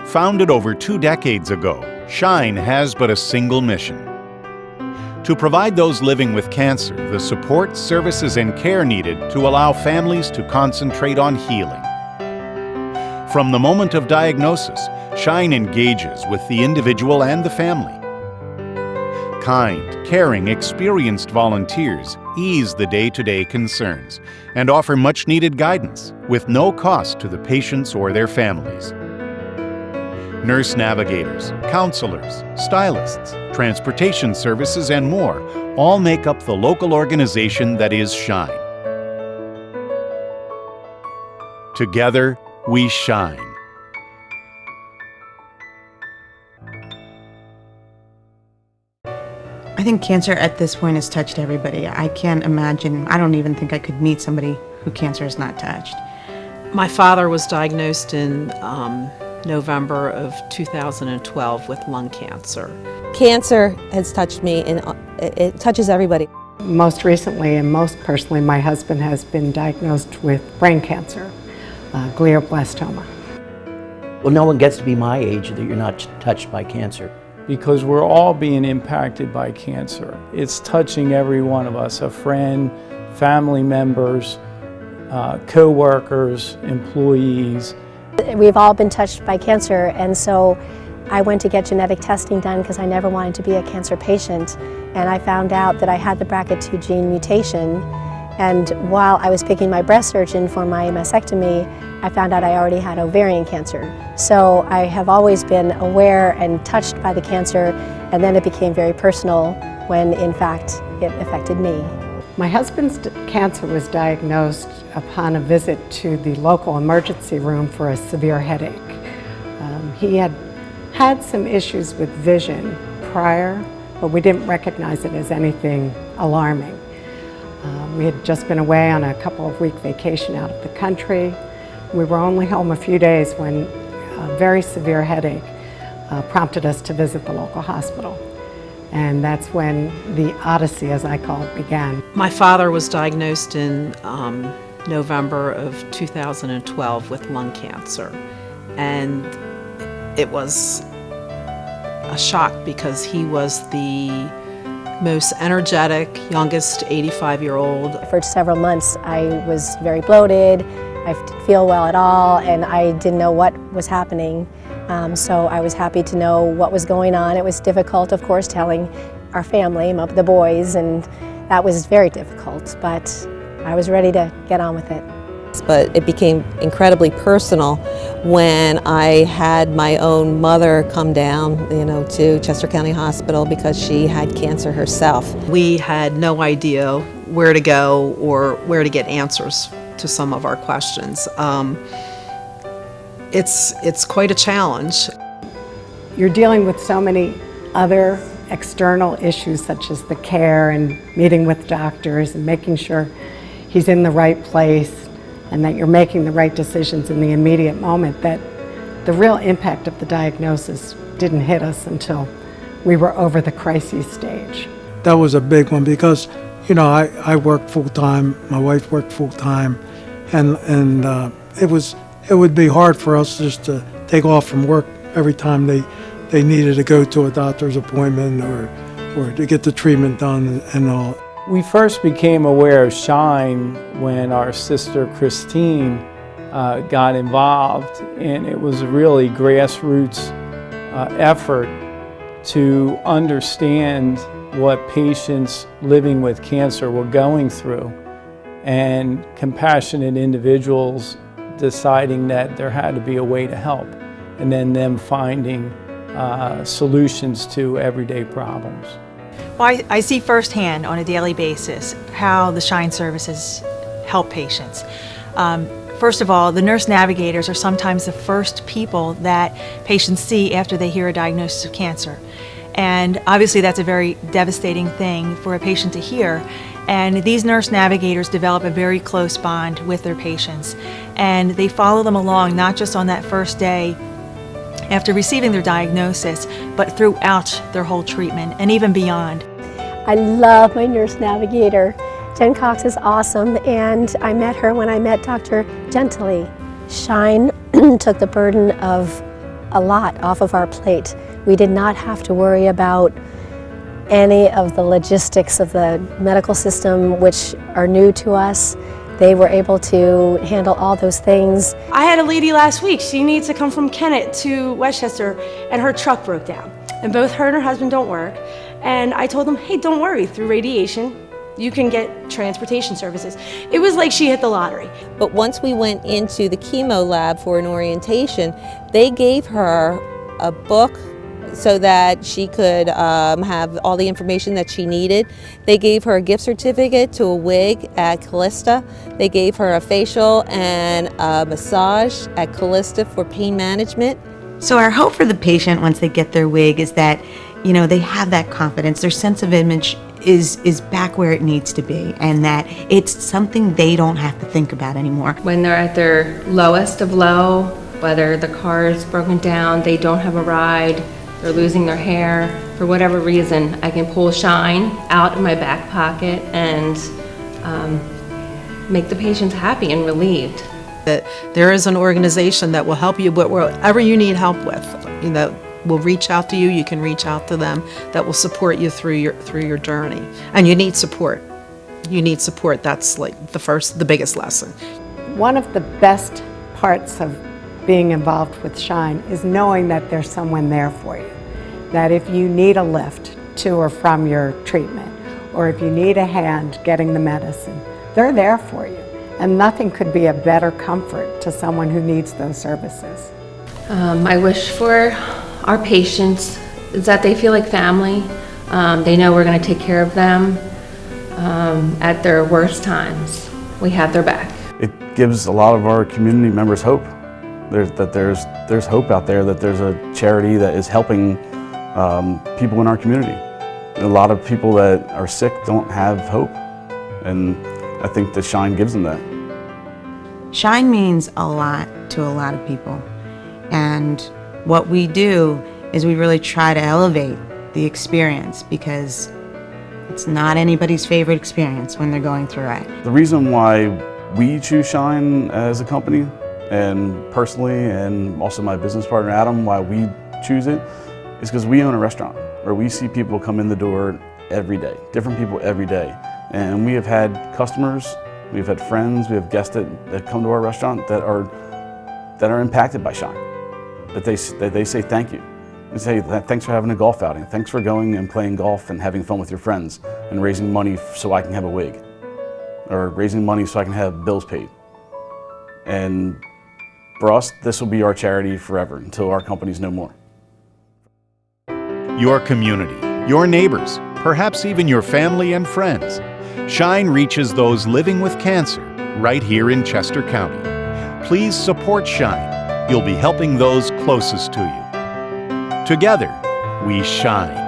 Founded over 2 decades ago, SHINE has but a single mission: to provide those living with cancer the support, services, and care needed to allow families to concentrate on healing. From the moment of diagnosis, SHINE engages with the individual and the family. Kind, caring, experienced volunteers ease the day-to-day concerns and offer much-needed guidance with no cost to the patients or their families. Nurse navigators, counselors, stylists, transportation services, and more all make up the local organization that is SHINE. Together, we shine. I think cancer at this point has touched everybody. I can't imagine, I don't even think I could meet somebody who cancer has not touched. My father was diagnosed in November of 2012 with lung cancer. Cancer has touched me, and it touches everybody. Most recently and most personally, my husband has been diagnosed with brain cancer, glioblastoma. Well, no one gets to be my age that you're not touched by cancer. Because we're all being impacted by cancer. It's touching every one of us, a friend, family members, co-workers, employees. We've all been touched by cancer, and so I went to get genetic testing done because I never wanted to be a cancer patient, and I found out that I had the BRCA2 gene mutation, and while I was picking my breast surgeon for my mastectomy, I found out I already had ovarian cancer. So I have always been aware and touched by the cancer, and then it became very personal when in fact it affected me. My husband's cancer was diagnosed upon a visit to the local emergency room for a severe headache. He had had some issues with vision prior, but we didn't recognize it as anything alarming. We had just been away on a couple of week vacation out of the country. We were only home a few days when a very severe headache prompted us to visit the local hospital. And that's when the odyssey, as I call it, began. My father was diagnosed in November of 2012 with lung cancer. And it was a shock because he was the most energetic, youngest 85-year-old. For several months I was very bloated, I didn't feel well at all, and I didn't know what was happening. So I was happy to know what was going on. It was difficult, of course, telling our family, the boys, and that was very difficult, but I was ready to get on with it. But it became incredibly personal when I had my own mother come down, to Chester County Hospital because she had cancer herself. We had no idea where to go or where to get answers to some of our questions. It's quite a challenge. You're dealing with so many other external issues such as the care and meeting with doctors and making sure he's in the right place and that you're making the right decisions in the immediate moment, that the real impact of the diagnosis didn't hit us until we were over the crisis stage. That was a big one because, I worked full-time, my wife worked full-time, and it would be hard for us just to take off from work every time they needed to go to a doctor's appointment or to get the treatment done and all. We first became aware of SHINE when our sister Christine got involved, and it was a really grassroots effort to understand what patients living with cancer were going through, and compassionate individuals deciding that there had to be a way to help, and then them finding solutions to everyday problems. Well, I see firsthand on a daily basis how the SHINE services help patients. First of all, the nurse navigators are sometimes the first people that patients see after they hear a diagnosis of cancer. And obviously that's a very devastating thing for a patient to hear. And these nurse navigators develop a very close bond with their patients. And they follow them along not just on that first day after receiving their diagnosis, but throughout their whole treatment and even beyond. I love my nurse navigator. Jen Cox is awesome, and I met her when I met Dr. Gentili. SHINE took the burden of a lot off of our plate. We did not have to worry about any of the logistics of the medical system, which are new to us. They were able to handle all those things. I had a lady last week, she needs to come from Kennett to Westchester, and her truck broke down. And both her and her husband don't work. And I told them, hey, don't worry, through radiation, you can get transportation services. It was like she hit the lottery. But once we went into the chemo lab for an orientation, they gave her a book so that she could have all the information that she needed. They gave her a gift certificate to a wig at Callista. They gave her a facial and a massage at Callista for pain management. So our hope for the patient once they get their wig is that, you know, they have that confidence, their sense of image is back where it needs to be, and that it's something they don't have to think about anymore. When they're at their lowest of low, whether the car is broken down, they don't have a ride, they're losing their hair, for whatever reason, I can pull Shine out of my back pocket and make the patients happy and relieved. That there is an organization that will help you with whatever you need help with. You know, will reach out to you, you can reach out to them, that will support you through your journey. And you need support. You need support. That's like the biggest lesson. One of the best parts of being involved with Shine is knowing that there's someone there for you. That if you need a lift to or from your treatment, or if you need a hand getting the medicine, they're there for you. And nothing could be a better comfort to someone who needs those services. I wish for our patients is that they feel like family. They know we're going to take care of them at their worst times. We have their back. It gives a lot of our community members hope. There's hope out there, that there's a charity that is helping people in our community. A lot of people that are sick don't have hope, and I think that Shine gives them that. Shine means a lot to a lot of people, and what we do is we really try to elevate the experience, because it's not anybody's favorite experience when they're going through it. The reason why we choose Shine as a company, and personally, and also my business partner Adam, why we choose it, is because we own a restaurant where we see people come in the door every day, different people every day. And we have had customers, we've had friends, we have guests that come to our restaurant that are impacted by Shine. That they say thank you. They say thanks for having a golf outing, thanks for going and playing golf and having fun with your friends and raising money so I can have a wig, or raising money so I can have bills paid. And for us, this will be our charity forever until our company's no more. Your community, your neighbors, perhaps even your family and friends. Shine reaches those living with cancer right here in Chester County. Please support Shine. You'll be helping those closest to you. Together, we shine.